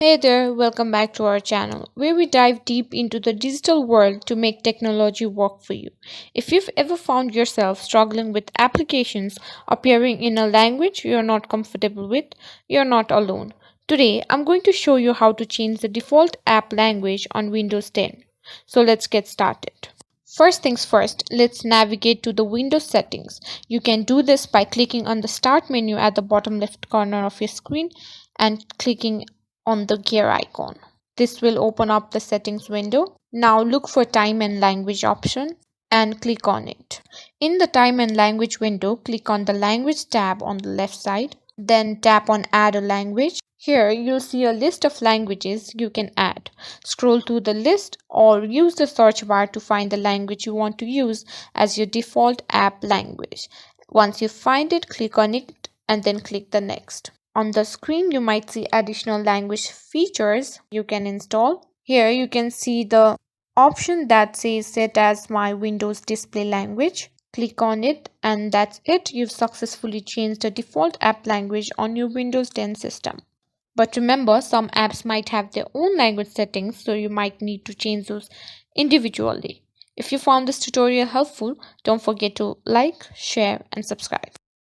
Hey there, welcome back to our channel where we dive deep into the digital world to make technology work for you. If you've ever found yourself struggling with applications appearing in a language you're not comfortable with, you're not alone. Today, I'm going to show you how to change the default app language on Windows 10. So let's get started. First things first, let's navigate to the Windows settings. You can do this by clicking on the Start menu at the bottom left corner of your screen and clicking on the gear icon. This will open up the settings window. Now look for time and language option and click on it. In the time and language window, click on the language tab on the left side. Then tap on add a language. Here you'll see a list of languages you can add. Scroll to the list or use the search bar to find the language you want to use as your default app language. Once you find it, click on it and then click the next. On the screen, you might see additional language features you can install. Here you can see the option that says set as my Windows display language. Click on it and that's it. You've successfully changed the default app language on your Windows 10 system. But remember, some apps might have their own language settings, so you might need to change those individually. If you found this tutorial helpful, don't forget to like, share, and subscribe.